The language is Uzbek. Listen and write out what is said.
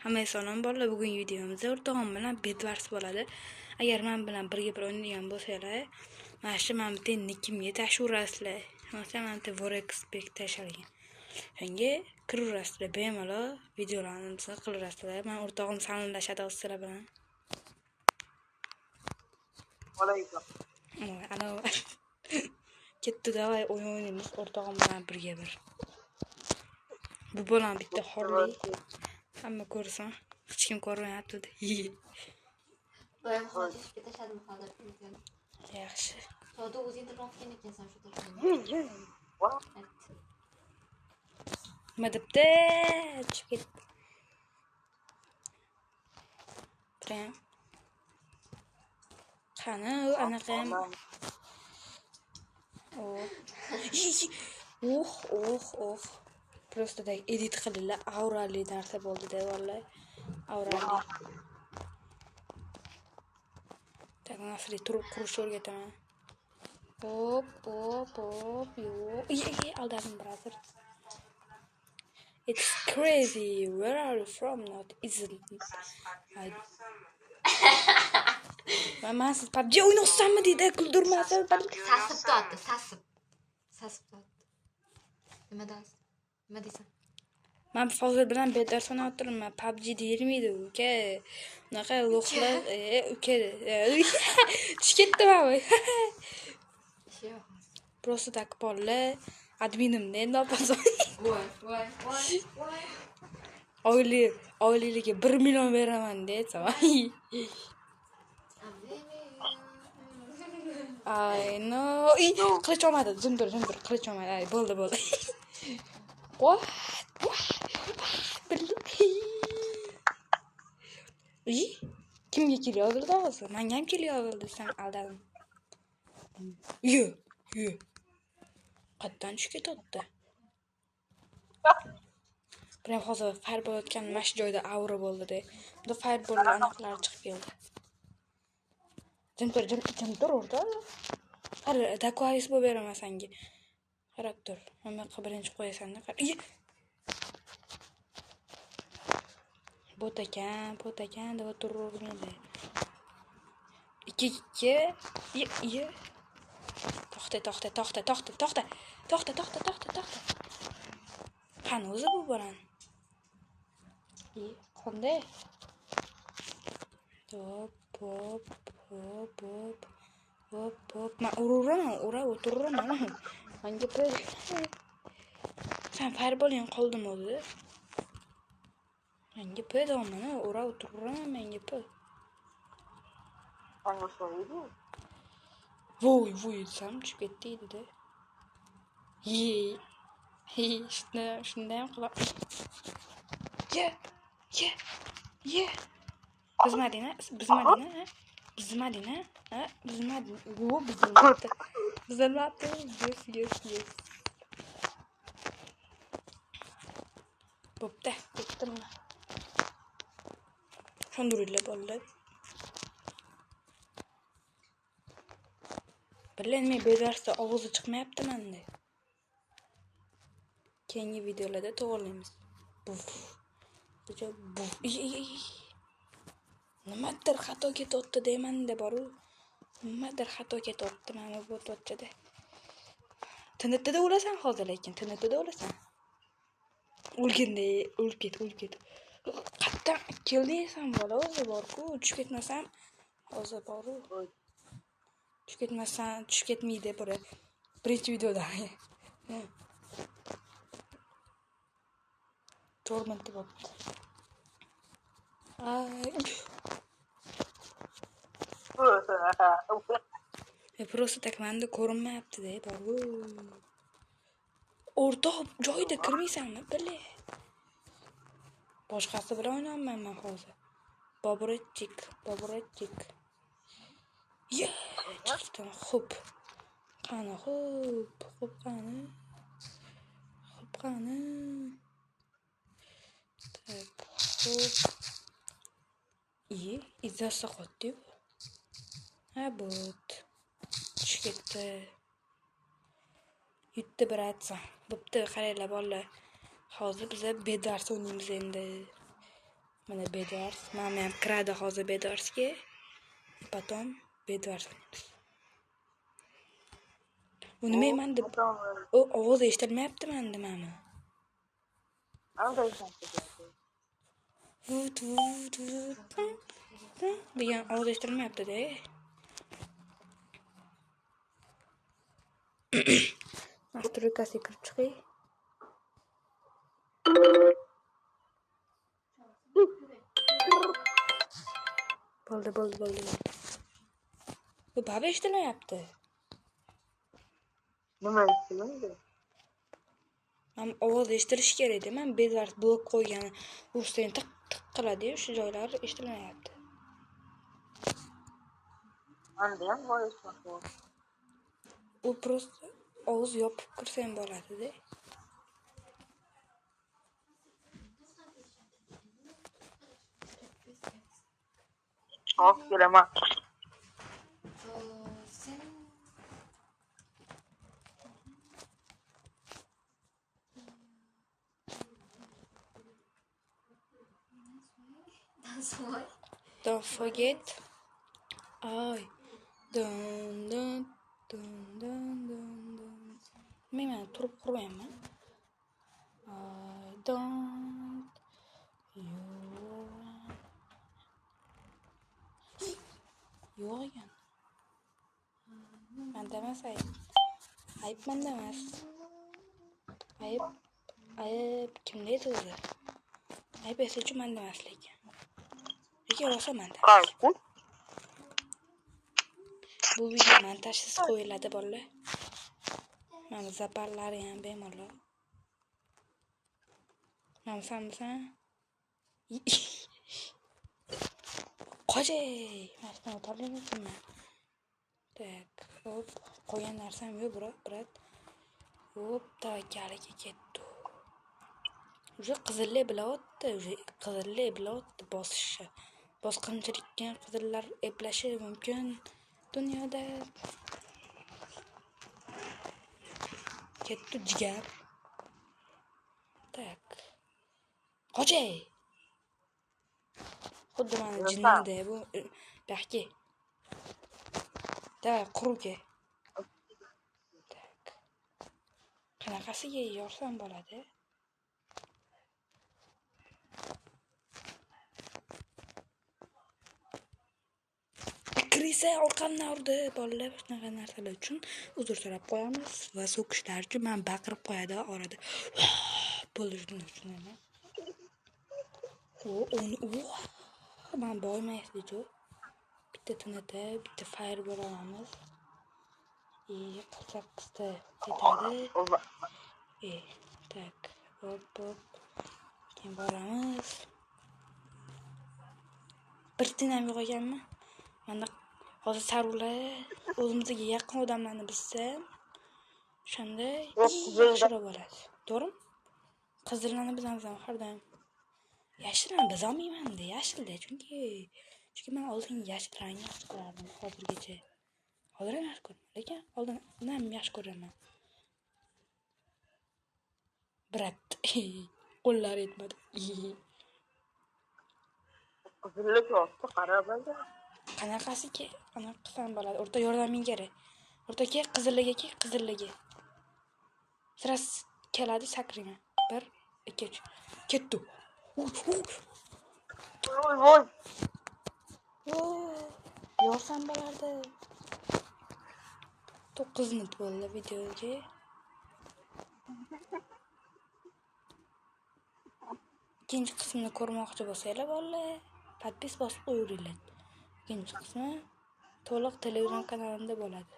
Hamma salom bolalar, bugun videomizda o'rtog'im bilan bedvars bo'ladi. Agar men bilan birga bir o'ynaydigan bo'lsanglar, mana shu men bilan nickimga tashurasizlar. Masalan, men bilan Vorexpek tashlagan. Shunga kiraverasizlar, bemalol videolarni qilaverasizlar. Men o'rtog'im salomlashadi sizlar bilan. Alaykum. Ana ketdi, davay o'ynaymiz o'rtog'im bilan birga bir. Bu bolam bitta xorli. Hamma ko'rsin. Hech kim ko'rmayapti. Doim xotishga tashladim hozir videoni. Yaxshi. Soat 9 internet qilgan ekansan shu tashlading. Nima debdi? Chiqib ketdi. Prям. Qani, anaqa ham. Oh. Просто так edit qildilar. Aurali narsa bo'ldi-da, vallahi. Aurali. Tak nasri turib qurish o'rgataman. Hop. Yo'q. Aldadim brother. It's crazy. Where are you from? Not isn't. Mama siz PUBG o'ynayapsanmi deydi, kuldirmasin. Sasib tortdi, sasib tortdi. Nima deysan? Men Fozil bilan bedar sanab turibman. PUBG deyilmaydi uka. Unaqa lo'qlar, uka. Chiqib ketdi baba. Просто так bolla. Adminimda endi opasan. Voy. Oyliliga 1 million beraman deysan. Ay no. Qilich olmadi. Zum tur. Qilich olmadi. Ay bo'ldi. What? Kimga keliyor yozildi hozir? Menga ham keliyor yozildi, sen aldadim. Yo. Qatdan tushib ketdi. Prям hozir fireball o'tgan mash joyda aura bo'ldi-da. Bunda fireball aniqlar chiqib keldi. Jim tur o'rda. Qara, dakwaris bo'lib beraman senga. Qarab tur. Mana yoqqa birinchi qo'yasan-da. Bot ekan deb turavermaydi. 2. To'xta. Qani o'zi bu bolan? Qanday? Hop. Men o'tiraman. Menga pul. Sen fireball'ing qoldimi o'zi? Menga pul domini, o'tiraman menga pul. Voy, desam tushib ketdi edi-da. Shunday ham qilib. Ye. Bizmadina. Ha? Bizmadi. Bizalmabdi. Yes. Bo'pti, ketdimmi? Shundurillar bolalar. Bilan men bedarsda ovozi chiqmayapti menda. Keyingi videolarda to'g'rilaymiz. Buf. Nimadir xato ketayotdi deymanda boru. Nimadir xato ketayotdi mana bu to'chada. TNTda o'lasan hozir, lekin TNTda o'lasan. O'lib ket. Qatdan keldingsan bola, o'zi bor-ku, tushib ketmasam hozir boru. Tushib ketmaydi bura. Birinchi videoda. Torment bo'pti. Просто tak menda ko'rinmayapti-da, boru. O'rtoq joyida kirmaysanmi, bile? Boshqasi bilan o'ynayman men hozir. Boburetchik. Chiqdim. Xo'p. Qani. Tak, xo'p. Izzasi qotdi. Ha, bot. Tushib ketdi. Yutdi biratsa. Bo'pti, qaranglar bolalar. Hozir biz bedars o'ynaymiz endi. Mana Bedwars. Mama ham kiradi hozir Bedwarsga. Потом Bedwars o'ynaymiz. Bu nima eman deb o ovoz eshitilmayapti menda mana. Vut vut vut. degan ovoz eshitilmayapti-da. Настройкasiga kirib chiqay. Bo'ldi. Bu baba eshitilmayapti. Nima eshitilmaydi? Ham ovoz eshitilishi kerak-da. Men Bedwars blok qo'ygan. Ursang tiq qiladi-yu, shu joylari eshitilmayapti. Menda ham bor eshitmoqda. U просто ovoz yopib kirsam bo'ladi-da. Hop, kelaman. Sen That's why. Don't forget. Ay. Dun. Men turib qurmayman. I don't you yo'q ekan. Menda emas ayb menda emas. Ayb kimda edi o'zi? Ayb esa menda emas lekin. Lekin rosa menda. Qaysi? Bu video montajsiz qo'yiladi bolalar. Mana zaparlari ham bemalol. Mana samsan. Qo'jay, mana o'tirganman. Tak, hop, qo'ygan narsam yo'q, brat. Hop, tavakkaliga ketdi. Уже qizillik bilayotdi bosishni. Bosqinchilikka qizillar eplashi mumkin dunyoda. Ketdi jigar. Tak. Qo'jay. Xuddi mana jinnida bu baxki. Da, quruga. Tak. Qanaqasiga yorsam bo'ladi? Krisa orqamdan urdi. Bolalar shunaqa narsalar uchun uzr so'rab qo'yamiz va so'kishlar uchun men baqirib qo'yadi orada. Bo'lishini uchun emas. Men boymaysiz-ku. Bitta tunada, bitta fire bo'lamiz. Qilsak qista ketadi. Tak. Hop. Keyin boramiz. Bir tinam yo'q ekanmi? Mana hozir saruvlar o'zimizga yaqin odamlarni bilsam, shunda yaxshiroq bo'ladi. To'g'rimi? Qizlarni bizamiz ham har doim. Yashilni biz olmayman-da, yashilda chunki men oldin yashil rangni yaxshi ko'rardim hozirgacha. Hozir ham yaxshi ko'raman, lekin oldindan ham yaxshi ko'raman. Brat, qo'llar yetmadi. Qizillik yo'qsa qarab oldi. Qanaqasiga qilsam bo'ladi? O'rta yordaming kerak. O'rtaga qizilligi. Siras keladi sakrayman. 1 2 3. Ketdi. Voy. Yorsam bo'lardi. 9 minut bo'ldi videoga. Ikkinchi qismini ko'rmoqchi bo'lsanglar, bolalar, podpis bosib qo'yinglar. Ikkinchi qismi to'liq Telegram kanalimda bo'ladi.